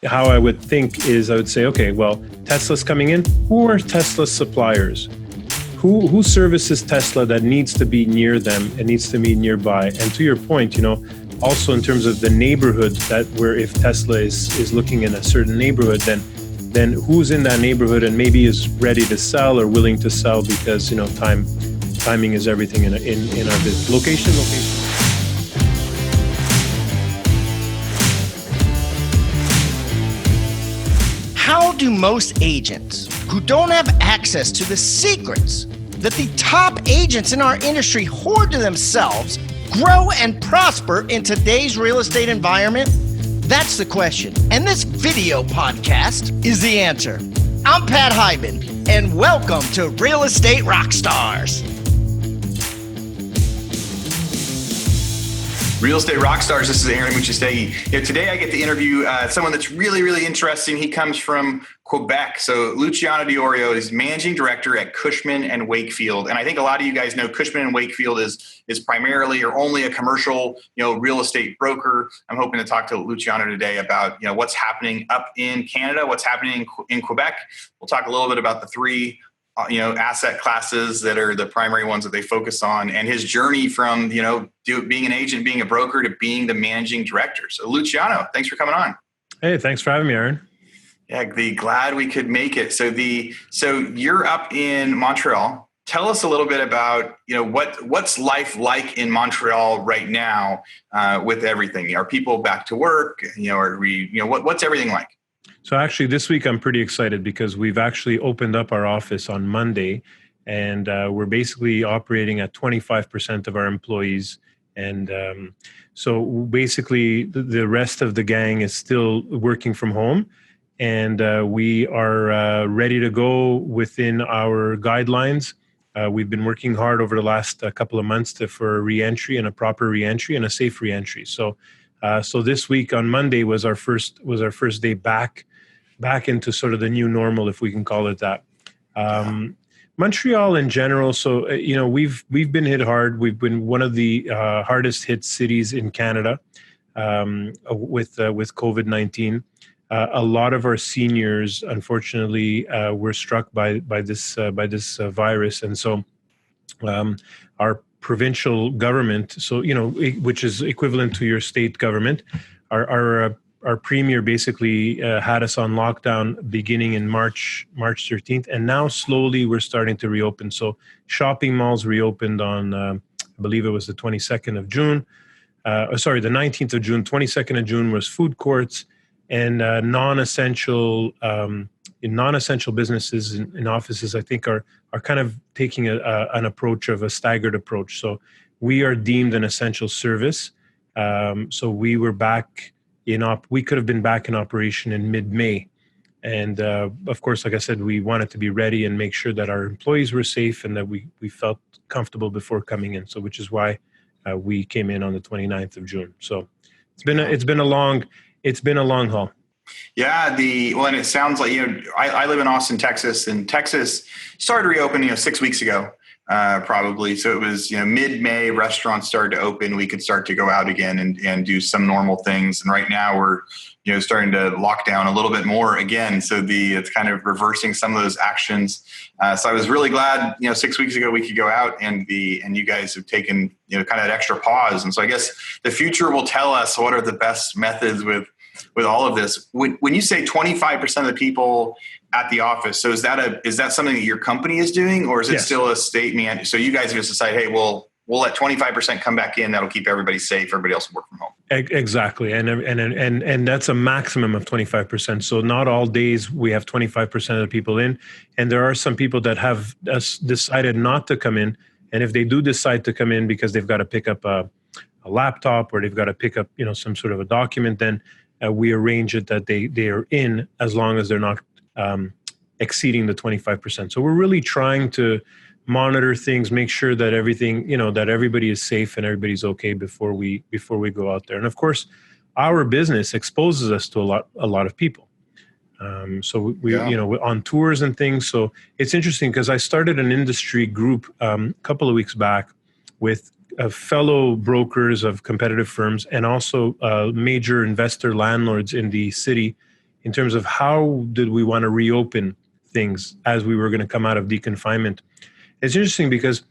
how I would think is I would say, okay, well, Tesla's coming in. Who are Tesla's suppliers? Who services Tesla that needs to be near them and needs to be nearby? And to your point, also in terms of the neighborhood that where if Tesla is looking in a certain neighborhood, then who's in that neighborhood and maybe is ready to sell or willing to sell because timing is everything in our business. Location. How do most agents who don't have access to the secrets that the top agents in our industry hoard to themselves grow and prosper in today's real estate environment? That's the question. And this video podcast is the answer. I'm Pat Hyben, and welcome to Real Estate Rockstars. Real Estate Rockstars, this is Aaron Muchastegui. Today I get to interview someone that's really, really interesting. He comes from Quebec. So Luciano D'Iorio is managing director at Cushman & Wakefield. And I think a lot of you guys know Cushman & Wakefield is primarily or only a commercial, real estate broker. I'm hoping to talk to Luciano today about, what's happening up in Canada, what's happening in Quebec. We'll talk a little bit about the three asset classes that are the primary ones that they focus on, and his journey from, being an agent, being a broker, to being the managing director. So Luciano, thanks for coming on. Hey, thanks for having me, Aaron. Yeah, glad we could make it. So you're up in Montreal. Tell us a little bit about, what's life like in Montreal right now with everything? Are people back to work? What's everything like? So actually this week I'm pretty excited because we've actually opened up our office on Monday, and we're basically operating at 25% of our employees. And so basically the rest of the gang is still working from home, and we are ready to go within our guidelines. We've been working hard over the last couple of months for a reentry and a proper reentry and a safe reentry. So this week on Monday was our first day back into sort of the new normal, if we can call it that. Montreal in general, so we've been hit hard. We've been one of the hardest hit cities in Canada with COVID-19. A lot of our seniors, unfortunately, were struck by this virus, and so our provincial government, so which is equivalent to your state government, our premier basically had us on lockdown beginning in March 13th, and now slowly we're starting to reopen. So shopping malls reopened on, I believe it was the 22nd of June. The 19th of June. 22nd of June was food courts, and non-essential businesses in offices, I think, are kind of taking an approach of a staggered approach. So we are deemed an essential service. So we were back we could have been back in operation in mid-May. And of course, like I said, we wanted to be ready and make sure that our employees were safe and that we felt comfortable before coming in. So which is why we came in on the 29th of June. So it's been a long haul. Yeah, and it sounds like, I live in Austin, Texas, and Texas started reopening 6 weeks ago. Probably. So it was, mid-May, restaurants started to open. We could start to go out again and do some normal things. And right now we're, starting to lock down a little bit more again. So it's kind of reversing some of those actions. So I was really glad, 6 weeks ago we could go out and you guys have taken, kind of that extra pause. And so I guess the future will tell us what are the best methods with all of this. When you say 25% of the people at the office, so is that something that your company is doing, or is it still a state man? So you guys have just decided, hey, we'll let 25% come back in. That'll keep everybody safe. Everybody else will work from home. Exactly, and that's a maximum of 25%. So not all days we have 25% of the people in, and there are some people that have decided not to come in. And if they do decide to come in because they've got to pick up a laptop or they've got to pick up some sort of a document, then we arrange it that they are in as long as they're not exceeding the 25%. So we're really trying to monitor things, make sure that everything, that everybody is safe and everybody's okay before we go out there. And of course, our business exposes us to a lot of people. So we on tours and things. So it's interesting because I started an industry group a couple of weeks back with fellow brokers of competitive firms and also major investor landlords in the city. in terms of how did we want to reopen things as we were going to come out of deconfinement. It's interesting because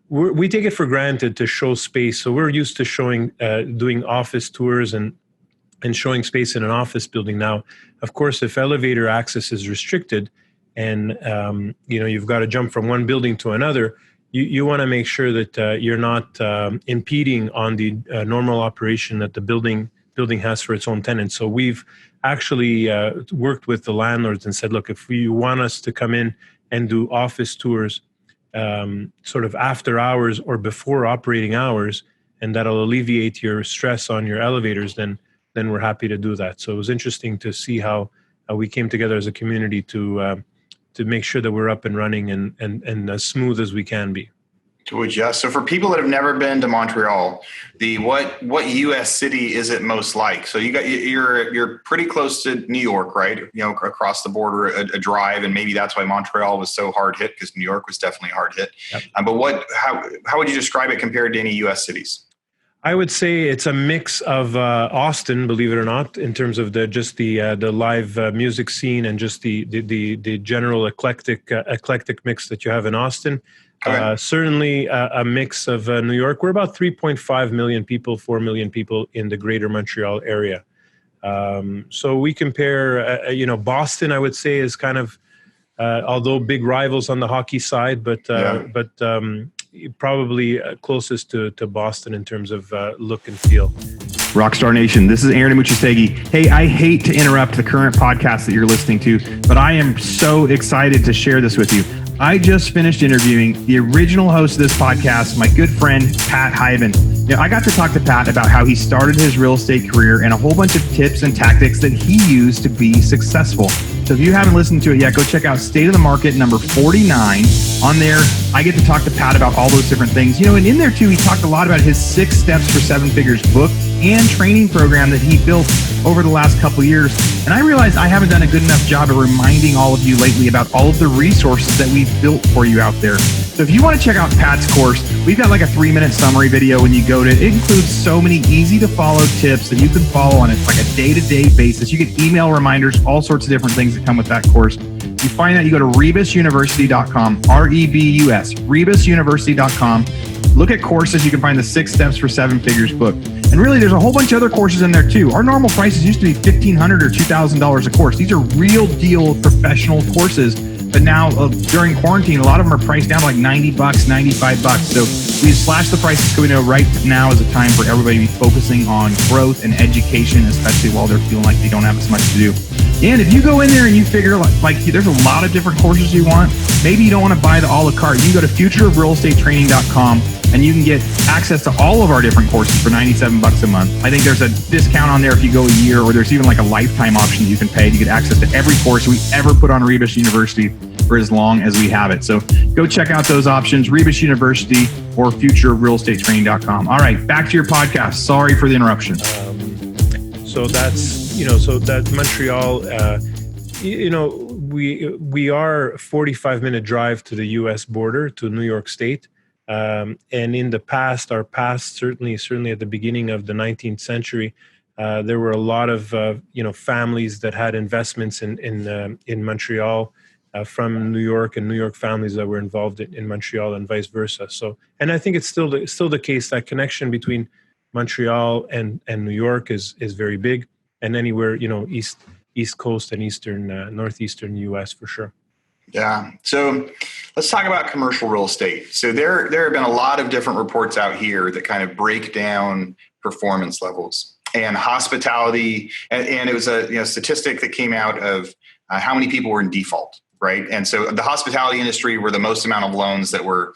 we take it for granted to show space. So we're used to doing office tours and showing space in an office building. Now, of course, if elevator access is restricted and you've got to jump from one building to another, you want to make sure that you're not impeding on the normal operation that the building has for its own tenants. So we've actually worked with the landlords and said, look, if you want us to come in and do office tours sort of after hours or before operating hours, and that'll alleviate your stress on your elevators, then we're happy to do that. So it was interesting to see how we came together as a community to make sure that we're up and running and as smooth as we can be. To adjust. So for people that have never been to Montreal, what U.S. city is it most like? So you're pretty close to New York, right? Across the border, a drive, and maybe that's why Montreal was so hard hit, because New York was definitely hard hit. Yep. But how would you describe it compared to any U.S. cities? I would say it's a mix of Austin, believe it or not, in terms of the live music scene and just the general eclectic mix that you have in Austin. Okay. Certainly a mix of New York. We're about 3.5 million people, 4 million people in the greater Montreal area. So we compare, Boston, I would say, is kind of, although big rivals on the hockey side, but probably closest to Boston in terms of look and feel. Rockstar Nation, this is Aaron Amuchastegui. Hey, I hate to interrupt the current podcast that you're listening to, but I am so excited to share this with you. I just finished interviewing the original host of this podcast, my good friend, Pat Hyben. Now, I got to talk to Pat about how he started his real estate career and a whole bunch of tips and tactics that he used to be successful. So if you haven't listened to it yet, go check out State of the Market number 49. On there, I get to talk to Pat about all those different things. And in there too, he talked a lot about his 6 Steps for 7 Figures book and training program that he built over the last couple of years. And I realized I haven't done a good enough job of reminding all of you lately about all of the resources that we've built for you out there. So if you want to check out Pat's course, we've got like a 3-minute summary video when you go to it. It includes so many easy to follow tips that you can follow on it like a day-to-day basis. You get email reminders, all sorts of different things that come with that course. You find that, you go to rebusuniversity.com, R-E-B-U-S, rebusuniversity.com. Look at courses. You can find the 6 Steps for 7 Figures book. And really, there's a whole bunch of other courses in there too. Our normal prices used to be $1,500 or $2,000 a course. These are real deal professional courses. But now during quarantine, a lot of them are priced down to like $90, $95. So we've slashed the prices because we know right now is a time for everybody to be focusing on growth and education, especially while they're feeling like they don't have as much to do. And if you go in there and you figure like there's a lot of different courses you want, maybe you don't want to buy the a la carte. You can go to futureofrealestatetraining.com and you can get access to all of our different courses for $97 a month. I think there's a discount on there if you go a year, or there's even like a lifetime option that you can pay to get access to every course we ever put on Rebus University for as long as we have it. So go check out those options, Rebus University or futureofrealestatetraining.com. All right, back to your podcast. Sorry for the interruption. So that's, so that Montreal, we are a 45-minute drive to the U.S. border, to New York State. And in the past, certainly at the beginning of the 19th century, there were a lot of, families that had investments in Montreal from New York, and New York families that were involved in Montreal and vice versa. So, and I think it's still the case, that connection between Montreal and New York is very big, and anywhere, East Coast and northeastern U.S. for sure. Yeah. So let's talk about commercial real estate. So there have been a lot of different reports out here that kind of break down performance levels and hospitality. And it was a statistic that came out of how many people were in default, right? And so the hospitality industry were the most amount of loans that were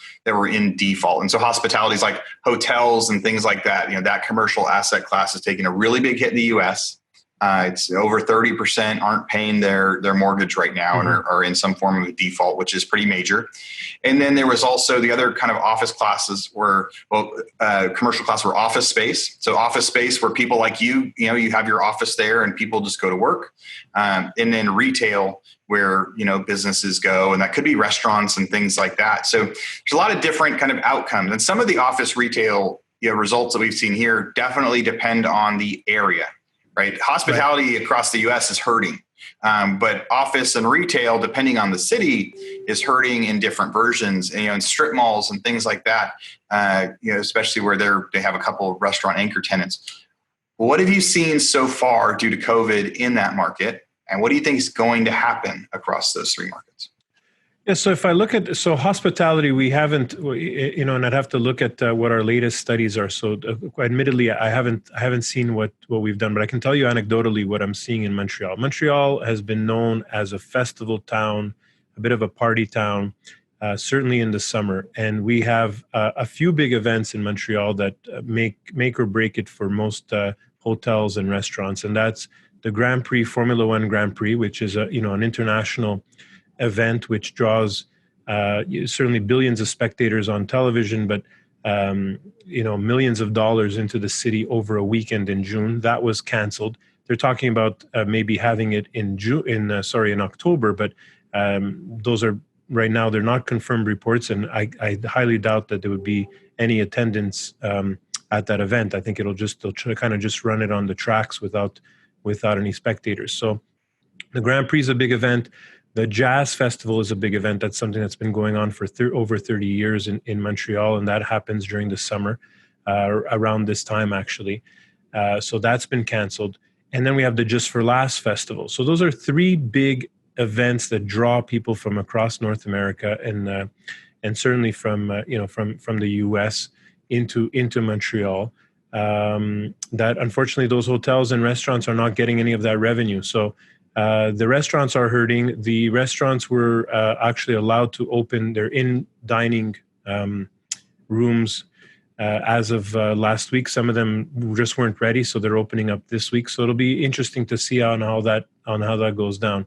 in default. And so hospitality is like hotels and things like that. That commercial asset class is taking a really big hit in the U.S. It's over 30% aren't paying their mortgage right now, and are in some form of a default, which is pretty major. And then there was also the other kind of office classes commercial class were office space. So office space where people like you have your office there and people just go to work. And then retail where, businesses go, and that could be restaurants and things like that. So there's a lot of different kind of outcomes. And some of the office retail results that we've seen here definitely depend on the area. Right. Hospitality across the U.S. is hurting. But office and retail, depending on the city, is hurting in different versions. And, in strip malls and things like that, especially where they have a couple of restaurant anchor tenants. What have you seen so far due to COVID in that market? And what do you think is going to happen across those three markets? Yeah, so if I look at hospitality, we haven't, and I'd have to look at what our latest studies are. So, admittedly, I haven't seen what we've done, but I can tell you anecdotally what I'm seeing in Montreal. Montreal has been known as a festival town, a bit of a party town, certainly in the summer, and we have a few big events in Montreal that make or break it for most hotels and restaurants, and that's the Grand Prix, Formula One Grand Prix, which is an international event which draws certainly billions of spectators on television, but millions of dollars into the city over a weekend in June. That was canceled. They're talking about maybe having it in October, but those are right now, they're not confirmed reports, and I highly doubt that there would be any attendance at that event. I think they'll kind of just run it on the tracks without any spectators. So the Grand Prix is a big event. The Jazz Festival is a big event. That's something that's been going on for over 30 years in Montreal, and that happens during the summer, around this time, actually. So that's been canceled. And then we have the Just for Laughs Festival. So those are three big events that draw people from across North America and certainly from the U.S. into Montreal. That unfortunately, those hotels and restaurants are not getting any of that revenue. So the restaurants are hurting. The restaurants were actually allowed to open their in-dining rooms as of last week. Some of them just weren't ready, so they're opening up this week. So it'll be interesting to see how that goes down.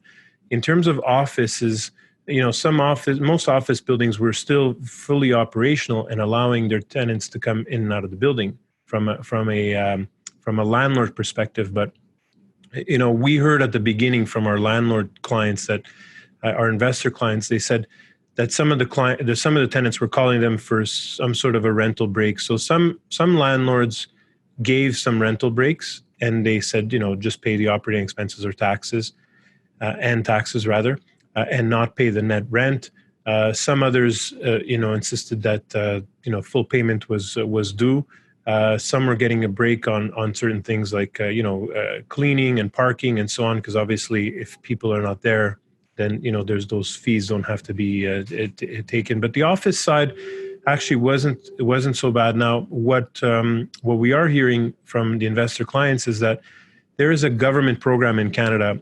In terms of offices, most office buildings were still fully operational and allowing their tenants to come in and out of the building from a landlord perspective, but we heard at the beginning from our landlord clients that our investor clients, they said that some of the tenants were calling them for some sort of a rental break. So some landlords gave some rental breaks, and they said, just pay the operating expenses or taxes, and not pay the net rent. Some others, insisted that full payment was due. Some are getting a break on certain things like cleaning and parking and so on, because obviously if people are not there, then there's those fees don't have to be taken. But the office side actually wasn't so bad. Now what we are hearing from the investor clients is that there is a government program in Canada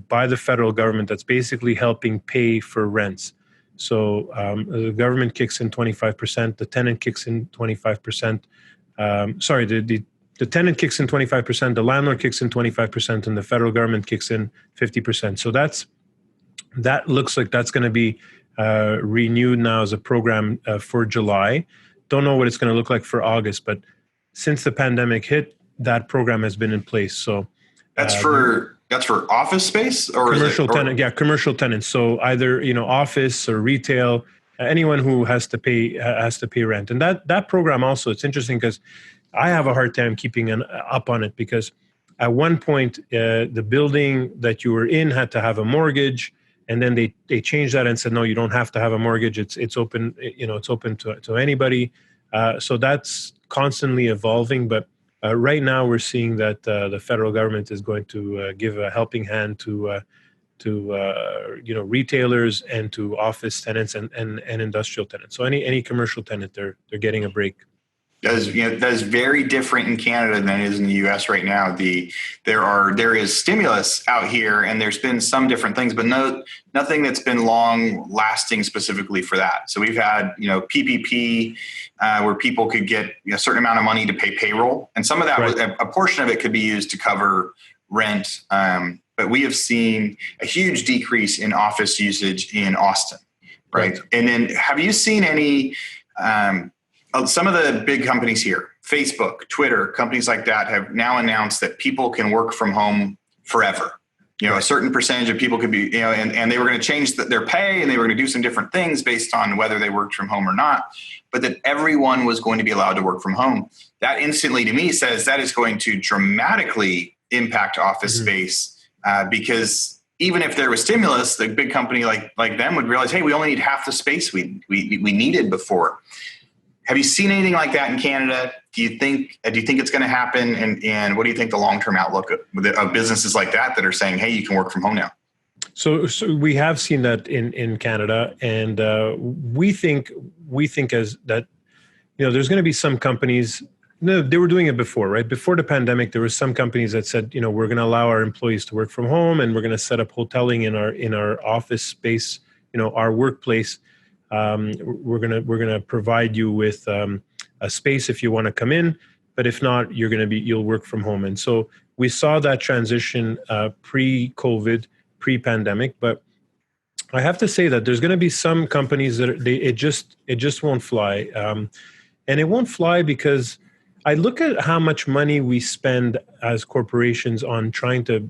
by the federal government that's basically helping pay for rents. So the government kicks in 25%, the tenant kicks in 25%. The tenant kicks in 25%, the landlord kicks in 25%, and the federal government kicks in 50%. So that looks like that's going to be renewed now as a program for July. Don't know what it's going to look like for August, but since the pandemic hit, that program has been in place. So that's for office space or commercial tenant. Yeah, commercial tenants. So either office or retail, anyone who has to pay rent. And that program also, it's interesting because I have a hard time keeping up on it, because at one point the building that you were in had to have a mortgage, and then they changed that and said, no, you don't have to have a mortgage. It's open. It's open to anybody. So that's constantly evolving, but. Right now, we're seeing that the federal government is going to give a helping hand to retailers and to office tenants and industrial tenants. So any commercial tenant, they're getting a break. That is very different in Canada than it is in the U.S. right now. There is stimulus out here, and there's been some different things, but nothing that's been long lasting specifically for that. So we've had PPP where people could get a certain amount of money to pay payroll, and some of that was, a portion of it could be used to cover rent. But we have seen a huge decrease in office usage in Austin, right? And then have you seen any? Some of the big companies here, Facebook, Twitter, companies like that have now announced that people can work from home forever. A certain percentage of people could be, and they were going to change their pay, and they were going to do some different things based on whether they worked from home or not, but that everyone was going to be allowed to work from home. That instantly to me says that is going to dramatically impact office space because even if there was stimulus, the big company like them would realize, hey, we only need half the space we needed before. Have you seen anything like that in Canada? Do you think it's going to happen? And what do you think the long-term outlook of businesses like that are saying, hey, you can work from home now? So we have seen that in Canada, and we think as that, there's going to be some companies. No, they were doing it before, right? Before the pandemic, there were some companies that said, we're going to allow our employees to work from home, and we're going to set up hoteling in our office space, our workplace. We're gonna provide you with a space if you want to come in, but if not, you'll work from home. And so we saw that transition pre-COVID, pre-pandemic. But I have to say that there's going to be some companies that it just won't fly, and it won't fly because I look at how much money we spend as corporations on trying to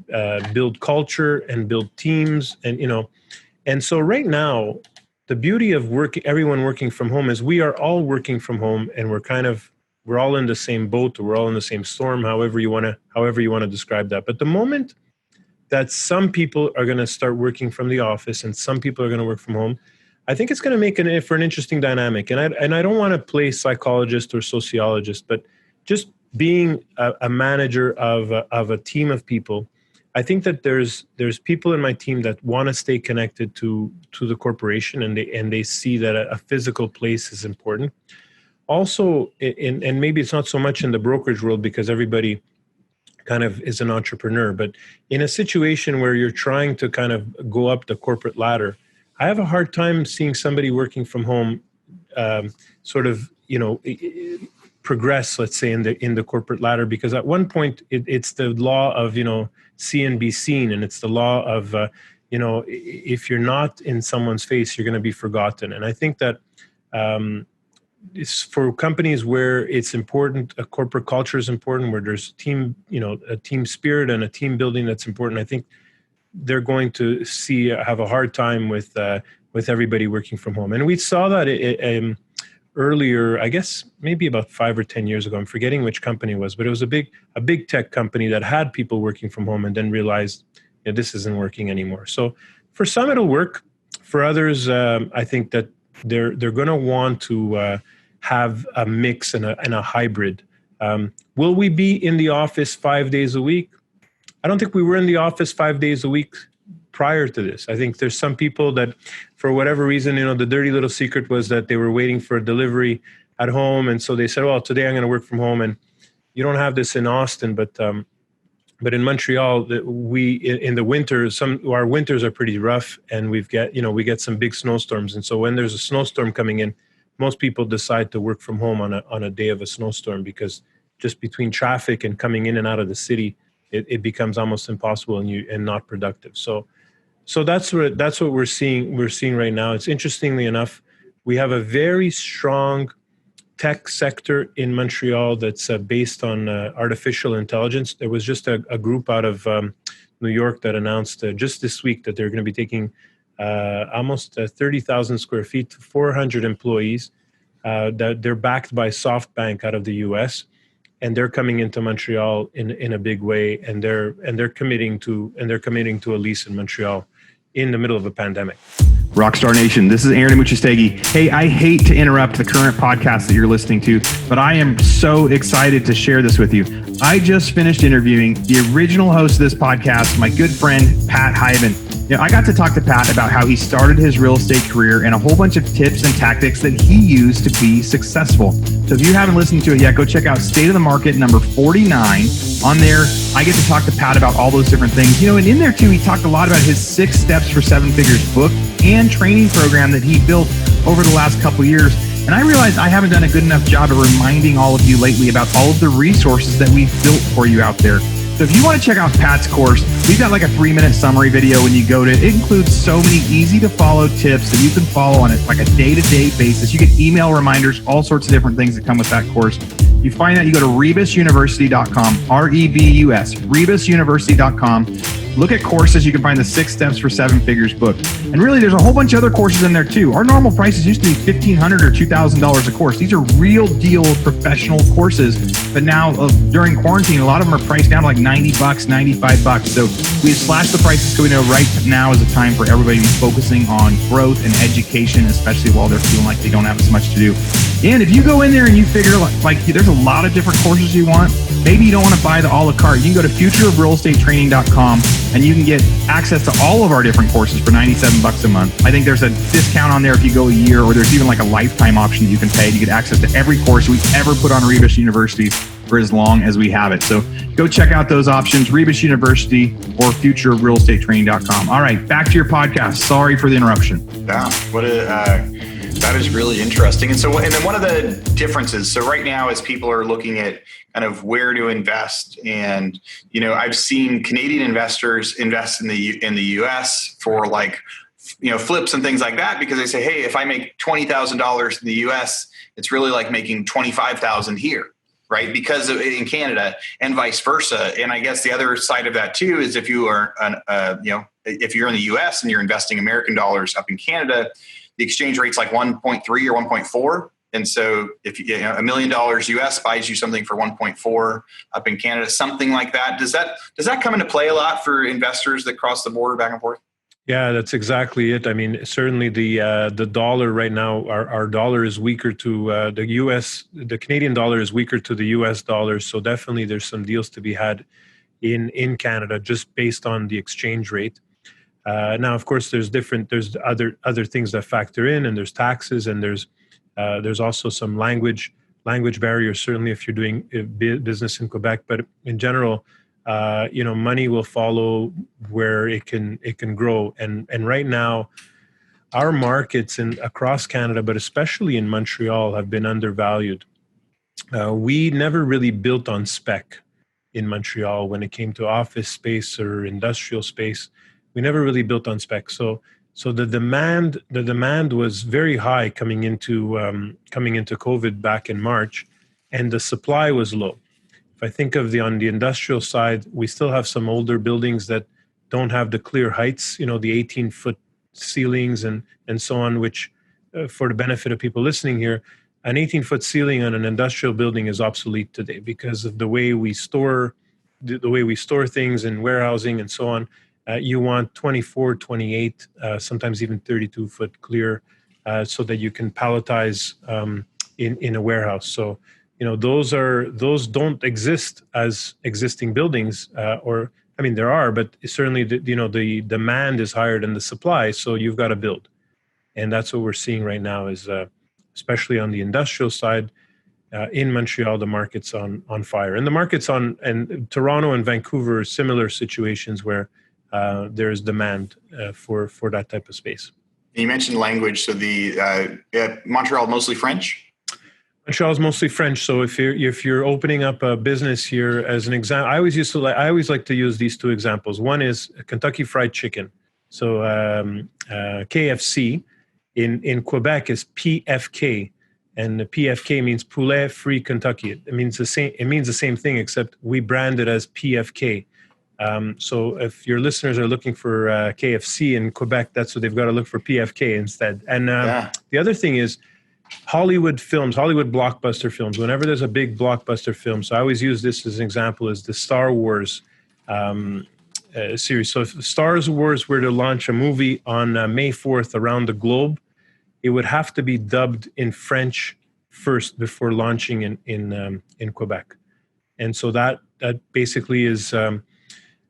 build culture and build teams, and so right now, the beauty of everyone working from home is we are all working from home, and we're all in the same boat, or we're all in the same storm, however you want to describe that. But the moment that some people are going to start working from the office and some people are going to work from home, I think it's going to make for an interesting dynamic. And I don't want to play psychologist or sociologist, but just being a manager of a team of people, I think that there's people in my team that want to stay connected to the corporation, and they see that a physical place is important. Also, and maybe it's not so much in the brokerage world because everybody kind of is an entrepreneur, but in a situation where you're trying to kind of go up the corporate ladder, I have a hard time seeing somebody working from home progress, let's say, in the corporate ladder, because at one point it's the law of see and be seen, and it's the law of if you're not in someone's face, you're going to be forgotten. And I think that it's for companies where it's important, a corporate culture is important, where there's a team spirit and a team building that's important. I think they're going to have a hard time with everybody working from home, and we saw that earlier, I guess maybe about 5 or 10 years ago. I'm forgetting which company it was, but it was a big tech company that had people working from home and then realized this isn't working anymore. So for some it'll work. For others, I think that they're going to want to have a mix and a hybrid. Will we be in the office 5 days a week? I don't think we were in the office 5 days a week prior to this. I think there's some people that, for whatever reason, the dirty little secret was that they were waiting for a delivery at home, and so they said, "Well, today I'm going to work from home." And you don't have this in Austin, but in Montreal, in the winter, our winters are pretty rough, and we get some big snowstorms. And so when there's a snowstorm coming in, most people decide to work from home on a day of a snowstorm, because just between traffic and coming in and out of the city, it becomes almost impossible and not productive. So that's what we're seeing. We're seeing right now. It's interestingly enough, we have a very strong tech sector in Montreal that's based on artificial intelligence. There was just a group out of New York that announced just this week that they're going to be taking almost 30,000 square feet, 400 employees. That they're backed by SoftBank out of the U.S. and they're coming into Montreal in a big way, and they're committing to a lease in Montreal in the middle of a pandemic. Rockstar Nation, this is Aaron Muchastegi. Hey, I hate to interrupt the current podcast that you're listening to, but I am so excited to share this with you. I just finished interviewing the original host of this podcast, my good friend, Pat Hyben. I got to talk to Pat about how he started his real estate career and a whole bunch of tips and tactics that he used to be successful. So if you haven't listened to it yet, go check out State of the Market number 49. On there, I get to talk to Pat about all those different things. And in there too, he talked a lot about his 6 Steps for 7 Figures book and training program that he built over the last couple years. And I realized I haven't done a good enough job of reminding all of you lately about all of the resources that we've built for you out there. So if you want to check out Pat's course, we've got like a 3-minute summary video when you go to it. It includes so many easy to follow tips that you can follow on it like a day-to-day basis. You get email reminders, all sorts of different things that come with that course. You find that, you go to rebusuniversity.com, REBUS, rebusuniversity.com. look at courses. You can find the 6 Steps for 7 Figures book. And really, there's a whole bunch of other courses in there too. Our normal prices used to be $1,500 or $2,000 a course. These are real deal professional courses. But now during quarantine, a lot of them are priced down to like $90, $95. So we slashed the prices, so we know right now is the time for everybody to be focusing on growth and education, especially while they're feeling like they don't have as much to do. And if you go in there and you figure like there's a lot of different courses you want, maybe you don't want to buy the a la carte. You can go to futureofrealestatetraining.com and you can get access to all of our different courses for $97 a month. I think there's a discount on there if you go a year, or there's even like a lifetime option that you can pay to get access to every course we ever put on Rebus University for as long as we have it. So go check out those options, Rebus University or futureofrealestatetraining.com. All right, back to your podcast. Sorry for the interruption. Yeah, that is really interesting. And then one of the differences, so right now as people are looking at kind of where to invest, and, I've seen Canadian investors invest in the US for like, flips and things like that, because they say, hey, if I make $20,000 in the US, it's really like making $25,000 here. Right. Because in Canada, and vice versa. And I guess the other side of that too, is if you are, if you're in the US and you're investing American dollars up in Canada, the exchange rate's like 1.3 or 1.4. And so if $1 million US buys you something for 1.4 up in Canada, something like that, does that come into play a lot for investors that cross the border back and forth? Yeah, that's exactly it. I mean, certainly the dollar right now, our dollar is weaker to the Canadian dollar is weaker to the US dollar. So definitely there's some deals to be had in Canada just based on the exchange rate. Now, of course, there's other things that factor in, and there's taxes, and there's also some language barriers, certainly if you're doing business in Quebec. But in general, money will follow where it can grow. And right now, our markets across Canada, but especially in Montreal, have been undervalued. We never really built on spec in Montreal when it came to office space or industrial space. We never really built on spec. So the demand was very high coming into COVID back in March, and the supply was low. If I think of on the industrial side, we still have some older buildings that don't have the clear heights, the 18-foot ceilings and so on, which for the benefit of people listening here, an 18-foot ceiling on an industrial building is obsolete today because of the way we store things in warehousing and so on. You want 24, 28, sometimes even 32-foot clear so that you can palletize in a warehouse. So those don't exist as existing buildings, there are, but certainly the demand is higher than the supply, so you've got to build, and that's what we're seeing right now. Is especially on the industrial side in Montreal, the market's on fire, and the markets and Toronto and Vancouver are similar situations where there is demand for that type of space. You mentioned language, so the Montreal mostly French. Montreal is mostly French. So if you're opening up a business here, as an example, I always like to use these two examples. One is Kentucky Fried Chicken. So KFC in Quebec is PFK, and the PFK means Poulet Free Kentucky. It means the same thing, except we brand it as PFK. So if your listeners are looking for KFC in Quebec, that's what they've got to look for, PFK instead. And the other thing is Hollywood films, Hollywood blockbuster films. Whenever there's a big blockbuster film, so I always use this as an example, is the Star Wars series. So if Star Wars were to launch a movie on May 4th around the globe, it would have to be dubbed in French first before launching in Quebec. And so that basically is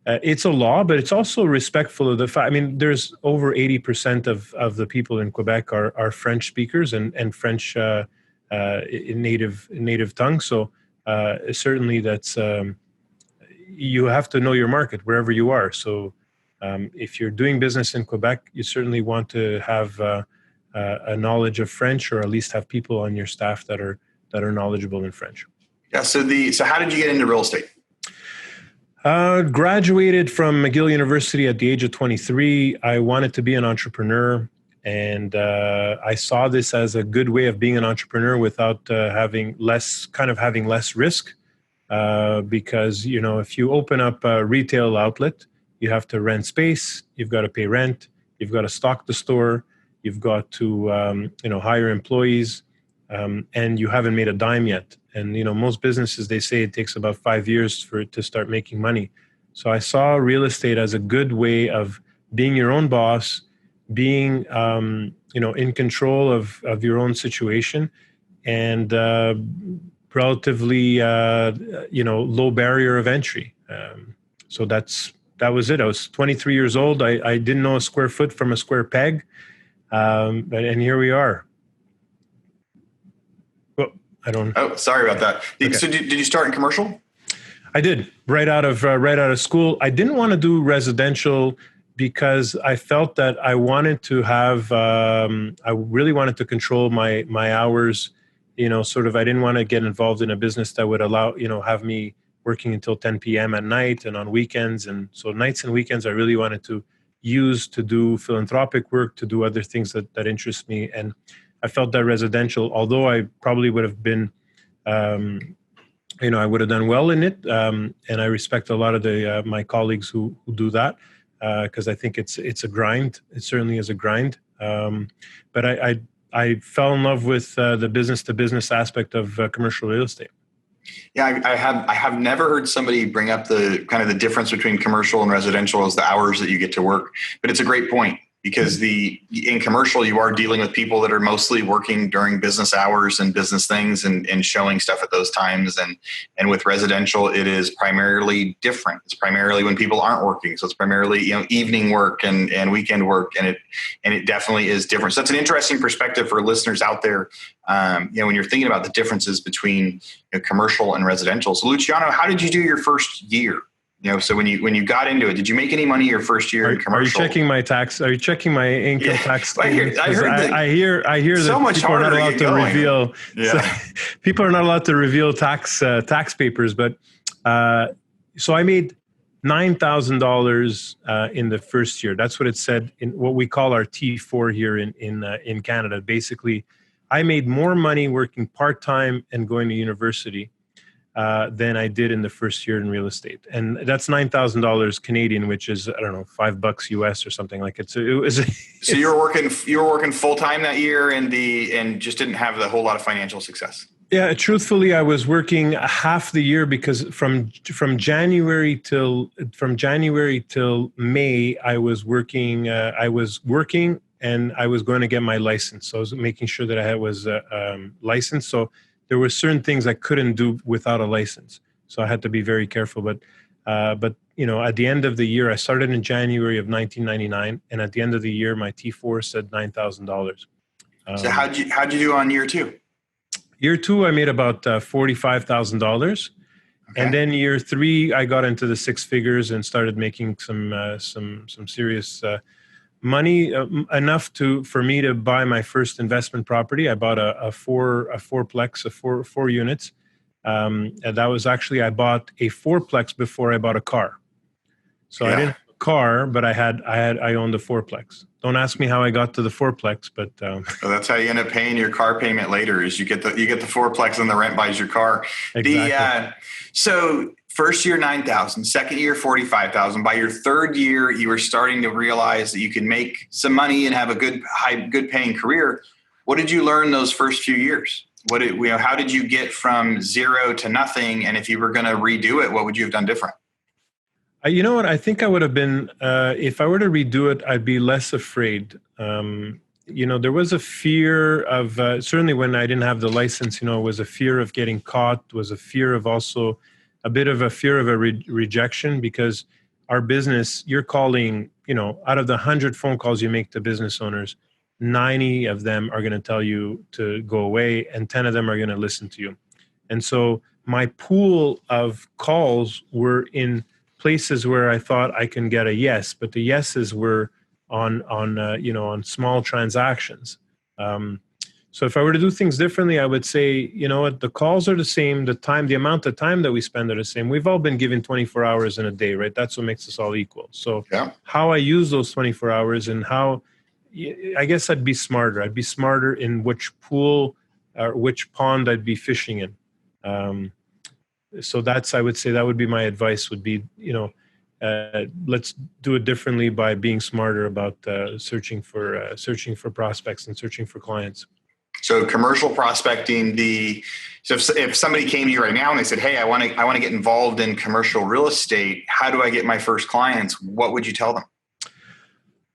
it's a law, but it's also respectful of the fact. I mean, there's over 80% of the people in Quebec are French speakers and French in native tongue. So certainly that's you have to know your market wherever you are. So if you're doing business in Quebec, you certainly want to have a knowledge of French, or at least have people on your staff that are knowledgeable in French. Yeah. So how did you get into real estate? Graduated from McGill University at the age of 23. I wanted to be an entrepreneur, and I saw this as a good way of being an entrepreneur without having less risk. Because if you open up a retail outlet, you have to rent space, you've got to pay rent, you've got to stock the store, you've got to hire employees, and you haven't made a dime yet. And most businesses, they say it takes about 5 years for it to start making money. So I saw real estate as a good way of being your own boss, being in control of your own situation, and relatively low barrier of entry. So that was it. I was 23 years old. I didn't know a square foot from a square peg, and here we are. Well, I don't. Oh, sorry about that. Okay. So did you start in commercial? I did right out of school. I didn't want to do residential because I felt that I wanted to have. I really wanted to control my hours. Sort of. I didn't want to get involved in a business that would allow have me working until 10 p.m. at night and on weekends. And so nights and weekends, I really wanted to use to do philanthropic work, to do other things that interest me. And I felt that residential, although I probably would have been. I would have done well in it, and I respect a lot of my colleagues who do that because I think it's a grind. It certainly is a grind. But I fell in love with the business to business aspect of commercial real estate. Yeah, I have never heard somebody bring up the kind of the difference between commercial and residential as the hours that you get to work. But it's a great point. Because in commercial, you are dealing with people that are mostly working during business hours and business things and showing stuff at those times. And with residential, it is primarily different. It's primarily when people aren't working. So it's primarily, evening work and weekend work. And it definitely is different. So that's an interesting perspective for listeners out there. When you're thinking about the differences between commercial and residential. So Luciano, how did you do your first year? So when you got into it, did you make any money your first year in commercial? Are you checking my tax? Are you checking my income tax? I heard that much people are not allowed to reveal. Yeah. So people are not allowed to reveal tax papers. But so I made $9,000 in the first year. That's what it said in what we call our T4 here in Canada. Basically, I made more money working part time and going to university than I did in the first year in real estate. And that's $9,000 Canadian, which is, I don't know, $5 US or something like it. So it was. So you were working full time that year and just didn't have a whole lot of financial success. Yeah, truthfully, I was working half the year because from January till May, I was working. And I was going to get my license. So I was making sure that I was licensed. So there were certain things I couldn't do without a license. So I had to be very careful. But at the end of the year, I started in January of 1999. And at the end of the year, my T4 said $9,000. So how'd you do on year two? Year two, I made about $45,000. Okay. And then year three, I got into the six figures and started making some serious money, enough for me to buy my first investment property. I bought a fourplex, four units. And that was actually, I bought a fourplex before I bought a car. So I didn't have a car, but I owned a fourplex. Don't ask me how I got to the fourplex, but well, that's how you end up paying your car payment later. Is you get the fourplex and the rent buys your car. Exactly. So first year, 9,000, second year, 45,000. By your third year, you were starting to realize that you can make some money and have a good paying career. What did you learn those first few years? How did you get from zero to nothing? And if you were going to redo it, what would you have done different? You know what? I think I would have been, if I were to redo it, I'd be less afraid. There was a fear of, certainly when I didn't have the license, it was a fear of getting caught, was a fear of also a bit of a fear of a rejection, because our business, you're calling, out of the 100 phone calls you make to business owners, 90 of them are going to tell you to go away and 10 of them are going to listen to you. And so my pool of calls were in places where I thought I can get a yes, but the yeses were on small transactions. So if I were to do things differently, I would say, the calls are the same, the amount of time that we spend are the same. We've all been given 24 hours in a day, right? That's what makes us all equal. So how I use those 24 hours and how, I guess I'd be smarter. I'd be smarter in which pool or which pond I'd be fishing in. So I would say that would be my advice would be, let's do it differently by being smarter about searching for prospects and searching for clients. So commercial prospecting, so if somebody came to you right now and they said, hey, I want to get involved in commercial real estate, how do I get my first clients? What would you tell them?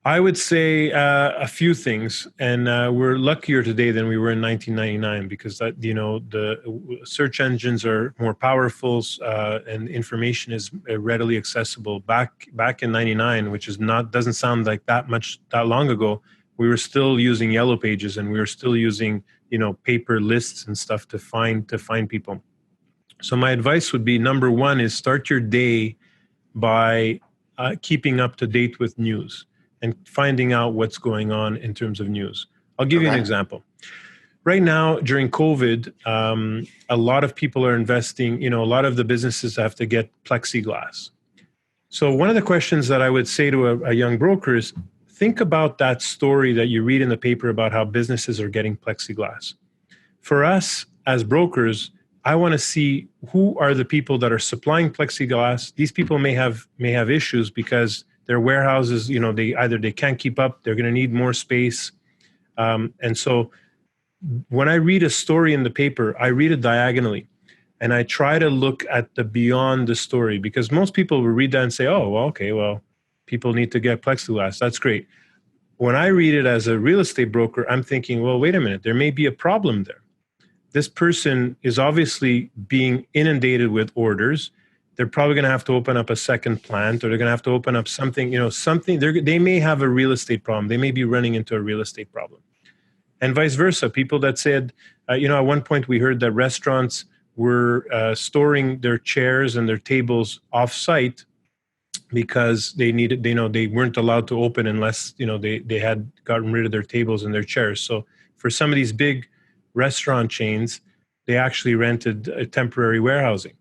I would say a few things, and we're luckier today than we were in 1999 because the search engines are more powerful and information is readily accessible. Back in '99, which doesn't sound like that long ago, we were still using yellow pages and we were still using paper lists and stuff to find people. So my advice would be, number one is start your day by keeping up to date with news and finding out what's going on in terms of news. I'll give you an example. Right now, during COVID, a lot of people are investing, a lot of the businesses have to get plexiglass. So one of the questions that I would say to a young broker is, think about that story that you read in the paper about how businesses are getting plexiglass. For us as brokers, I want to see who are the people that are supplying plexiglass. These people may have issues because their warehouses, they can't keep up. They're going to need more space. And so when I read a story in the paper, I read it diagonally. And I try to look at the beyond the story, because most people will read that and say, oh, well, okay, well, people need to get plexiglass. That's great. When I read it as a real estate broker, I'm thinking, well, wait a minute, there may be a problem there. This person is obviously being inundated with orders. They're probably going to have to open up a second plant, or they're going to have to open up something, they may have a real estate problem. They may be running into a real estate problem. And vice versa. People that said, at one point we heard that restaurants were storing their chairs and their tables off-site because they weren't allowed to open unless, they had gotten rid of their tables and their chairs. So for some of these big restaurant chains, they actually rented a temporary warehousing.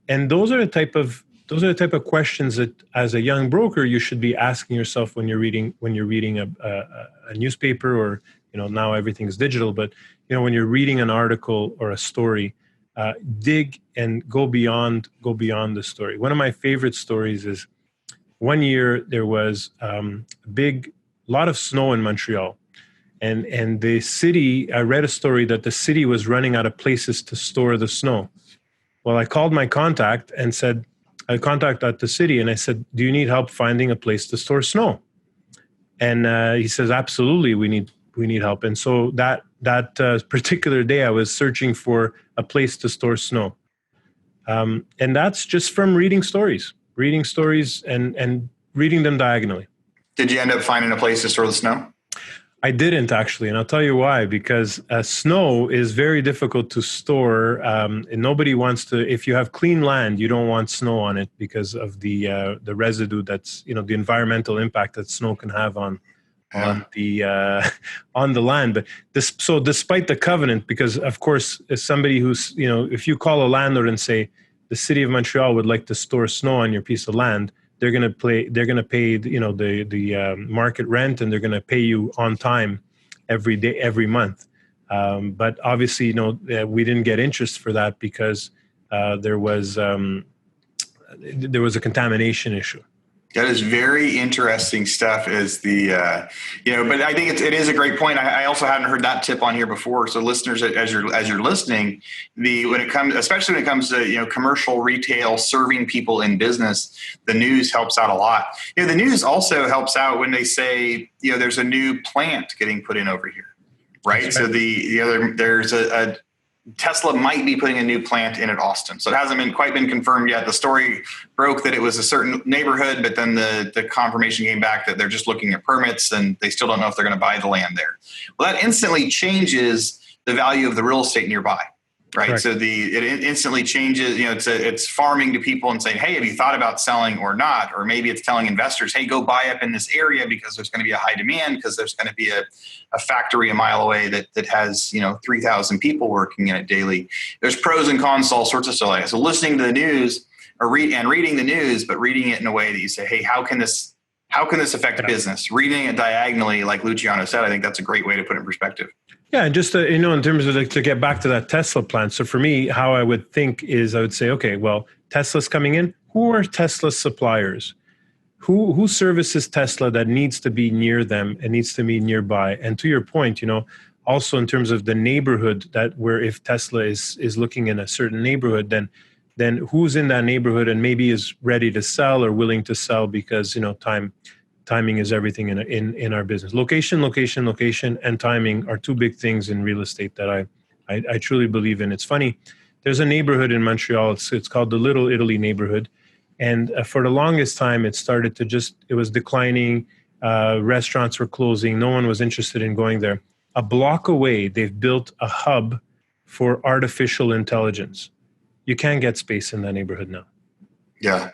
And those are the type of questions that, as a young broker, you should be asking yourself when you're reading a newspaper, or now everything's digital. But when you're reading an article or a story, dig and go beyond the story. One of my favorite stories is one year there was a lot of snow in Montreal, and the city. I read a story that the city was running out of places to store the snow. Well, I called my contact and said, I contacted the city and I said, do you need help finding a place to store snow? And he says, absolutely, we need help. And so that particular day, I was searching for a place to store snow. And that's just from reading stories and reading them diagonally. Did you end up finding a place to store the snow? I didn't actually, and I'll tell you why. Because snow is very difficult to store, and nobody wants to. If you have clean land, you don't want snow on it because of the residue that's the environmental impact that snow can have on the land. But despite the covenant, because of course, as somebody who's if you call a landlord and say the city of Montreal would like to store snow on your piece of land, they're going to pay the market rent, and they're going to pay you on time every day, every month. But obviously, we didn't get interest for that because there was a contamination issue. That is very interesting stuff. Is the but I think it is a great point. I also hadn't heard that tip on here before. So listeners, as you're listening, especially when it comes to commercial retail, serving people in business, the news helps out a lot. The news also helps out when they say there's a new plant getting put in over here, right? So there's a Tesla might be putting a new plant in at Austin. So it hasn't quite been confirmed yet. The story broke that it was a certain neighborhood, but then the confirmation came back that they're just looking at permits and they still don't know if they're going to buy the land there. Well, that instantly changes the value of the real estate nearby, right? Correct. So it instantly changes, it's farming to people and saying, hey, have you thought about selling or not? Or maybe it's telling investors, hey, go buy up in this area because there's going to be a high demand, because there's going to be a factory a mile away that has 3,000 people working in it daily. There's pros and cons to all sorts of stuff like that. So listening to the news reading the news, but reading it in a way that you say, hey, how can this affect business? Reading it diagonally, like Luciano said, I think that's a great way to put it in perspective. Yeah, and just in terms of to get back to that Tesla plant. So for me, how I would think is I would say, okay, well, Tesla's coming in. who are Tesla's suppliers? Who services Tesla that needs to be near them and needs to be nearby? And to your point, also in terms of the neighborhood, that where if Tesla is looking in a certain neighborhood, then who's in that neighborhood and maybe is ready to sell or willing to sell, because timing is everything in our business. Location, and timing are two big things in real estate that I truly believe in. It's funny. There's a neighborhood in Montreal. It's called the Little Italy neighborhood. And for the longest time, it was declining. Restaurants were closing. No one was interested in going there. A block away, they've built a hub for artificial intelligence. You can't get space in that neighborhood now. Yeah.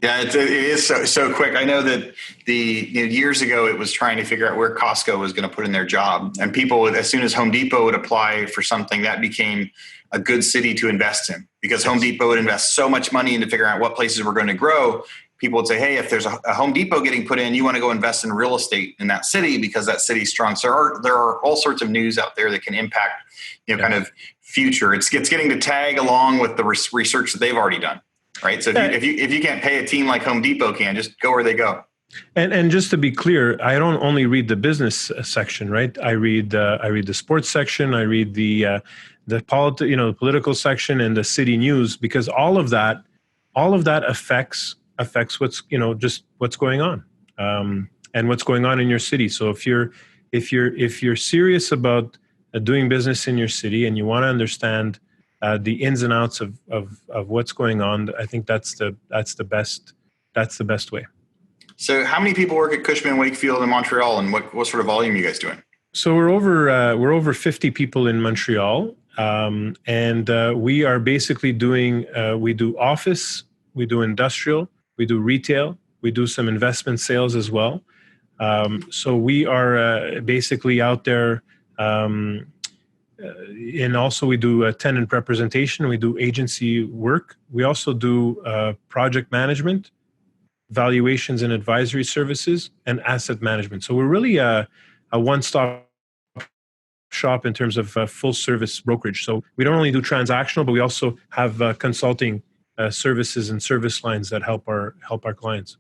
Yeah, it is so quick. I know that years ago it was trying to figure out where Costco was going to put in their job, and people as soon as Home Depot would apply for something, that became a good city to invest in, because Home Depot would invest so much money into figuring out what places were going to grow. People would say, hey, if there's a Home Depot getting put in, you want to go invest in real estate in that city because that city's strong. So there are all sorts of news out there that can impact kind of future. It's getting to tag along with the research that they've already done. Right. So if you can't pay a team like Home Depot can, just go where they go. And just to be clear, I don't only read the business section, right? I read the sports section. I read the political section and the city news, because all of that affects what's just what's going on, and what's going on in your city. So if you're serious about doing business in your city and you want to understand the ins and outs of what's going on, I think that's the best way. So how many people work at Cushman & Wakefield in Montreal, and what sort of volume are you guys doing? So we're over 50 people in Montreal, and we are basically doing we do office, we do industrial, we do retail, we do some investment sales as well. So we are basically out there. And also we do tenant representation. We do agency work. We also do project management, valuations and advisory services, and asset management. So we're really a one-stop shop in terms of full service brokerage. So we don't only do transactional, but we also have consulting services and service lines that help our clients.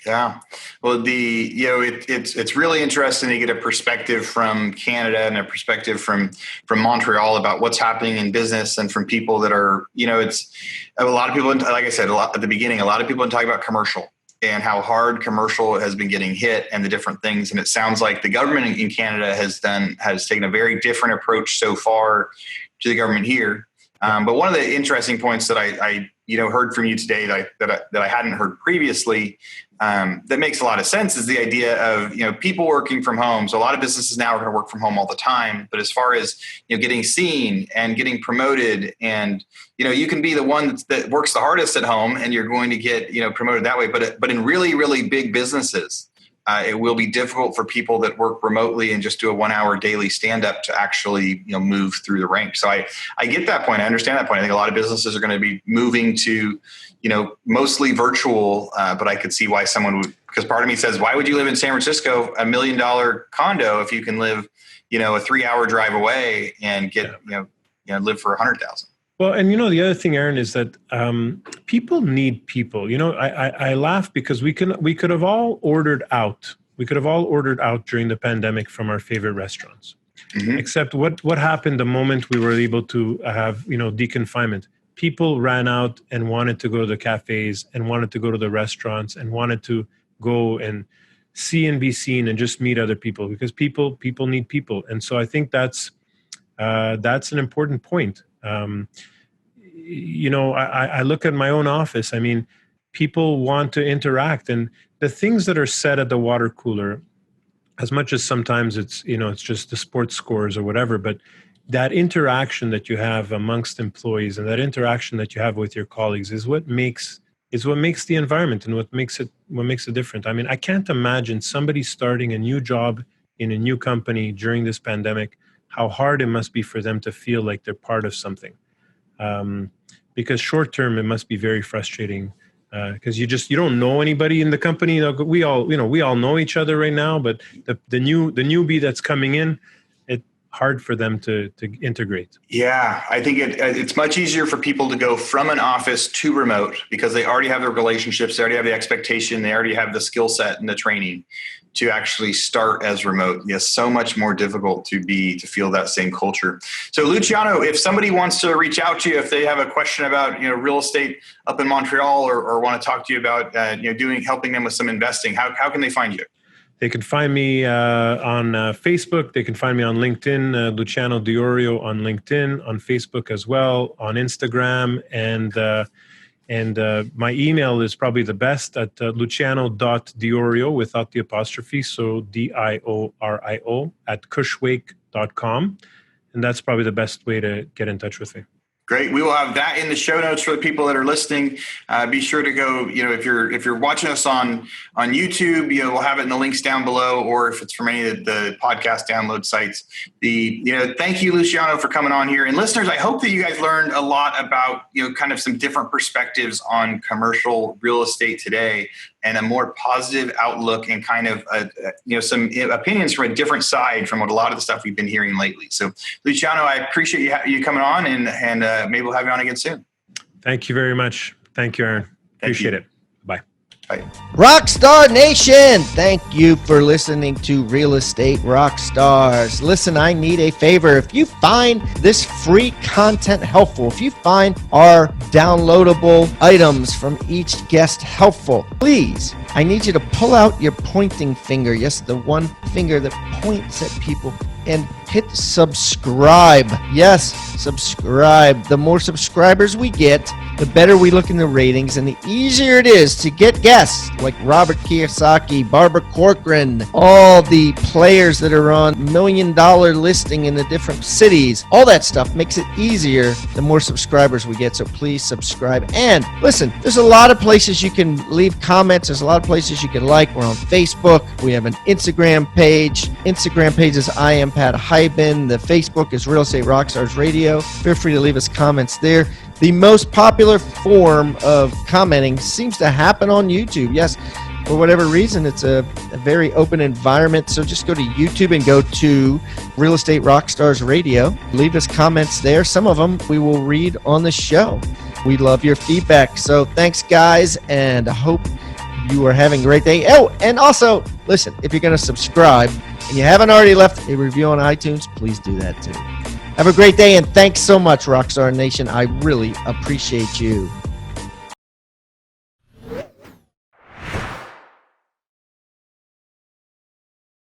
Yeah. Well, it's really interesting to get a perspective from Canada and a perspective from Montreal about what's happening in business, and from people that are, it's a lot of people, like I said at the beginning, a lot of people talk about commercial and how hard commercial has been getting hit and the different things. And it sounds like the government in Canada has taken a very different approach so far to the government here. But one of the interesting points that I heard from you today that I hadn't heard previously, that makes a lot of sense, is the idea of people working from home. So a lot of businesses now are going to work from home all the time. But as far as getting seen and getting promoted, and you can be the one that works the hardest at home, and you're going to get promoted that way. But in really, really big businesses, it will be difficult for people that work remotely and just do a 1 hour daily stand up to actually move through the ranks. So I get that point. I understand that point. I think a lot of businesses are going to be moving to mostly virtual, but I could see why someone would, because part of me says, why would you live in San Francisco, $1 million condo, if you can live a 3 hour drive away and get live for 100,000. Well, and the other thing, Aaron, is that people need people. I laugh because we could have all ordered out. We could have all ordered out during the pandemic from our favorite restaurants. Mm-hmm. Except what happened the moment we were able to have deconfinement? People ran out and wanted to go to the cafes and wanted to go to the restaurants and wanted to go and see and be seen and just meet other people, because people need people. And so I think that's an important point. I look at my own office. I mean, people want to interact, and the things that are said at the water cooler, as much as sometimes it's just the sports scores or whatever, but that interaction that you have amongst employees and that interaction that you have with your colleagues is what makes the environment and what makes it different. I mean, I can't imagine somebody starting a new job in a new company during this pandemic, how hard it must be for them to feel like they're part of something. Because short term, it must be very frustrating, because you don't know anybody in the company. We all know each other right now, but the newbie that's coming in, hard for them to integrate. Yeah, I think it's much easier for people to go from an office to remote because they already have the relationships, they already have the expectation, they already have the skill set and the training to actually start as remote. Yes, so much more difficult to feel that same culture. So Luciano, if somebody wants to reach out to you, if they have a question about real estate up in Montreal or want to talk to you about helping them with some investing, how can they find you? They can find me on Facebook. They can find me on LinkedIn, Luciano D'Iorio on LinkedIn, on Facebook as well, on Instagram. And my email is probably the best at luciano.diorio without the apostrophe. So DIORIO at cushwake.com. And that's probably the best way to get in touch with me. Great. We will have that in the show notes for the people that are listening. Be sure to go, if you're watching us on YouTube, we'll have it in the links down below, or if it's from any of the podcast download sites. Thank you, Luciano, for coming on here. And listeners, I hope that you guys learned a lot about, kind of some different perspectives on commercial real estate today and a more positive outlook and kind of, some opinions from a different side from what a lot of the stuff we've been hearing lately. So Luciano, I appreciate you coming on and maybe we'll have you on again soon. Thank you very much. Thank you, Aaron. Appreciate it. Bye. Bye. Rockstar Nation, thank you for listening to Real Estate Rockstars. Listen, I need a favor. If you find this free content helpful, if you find our downloadable items from each guest helpful, please, I need you to pull out your pointing finger. Yes, the one finger that points at people, and hit subscribe. Yes, subscribe. The more subscribers we get, the better we look in the ratings and the easier it is to get guests like Robert Kiyosaki, Barbara Corcoran, all the players that are on $1 million listing in the different cities. All that stuff makes it easier the more subscribers we get. So please subscribe. And listen, there's a lot of places you can leave comments. There's a lot of places you can like. We're on Facebook. We have an Instagram page. Instagram page is I am Pat Hyben. The Facebook is Real Estate Rockstars Radio. Feel free to leave us comments there. The most popular form of commenting seems to happen on YouTube. Yes, for whatever reason, it's a very open environment. So just go to YouTube and go to Real Estate Rockstars Radio. Leave us comments there. Some of them we will read on the show. We love your feedback. So thanks, guys, and I hope you are having a great day. Oh, and also, listen, if you're going to subscribe and you haven't already left a review on iTunes, please do that too. Have a great day, and thanks so much, Rockstar Nation. I really appreciate you.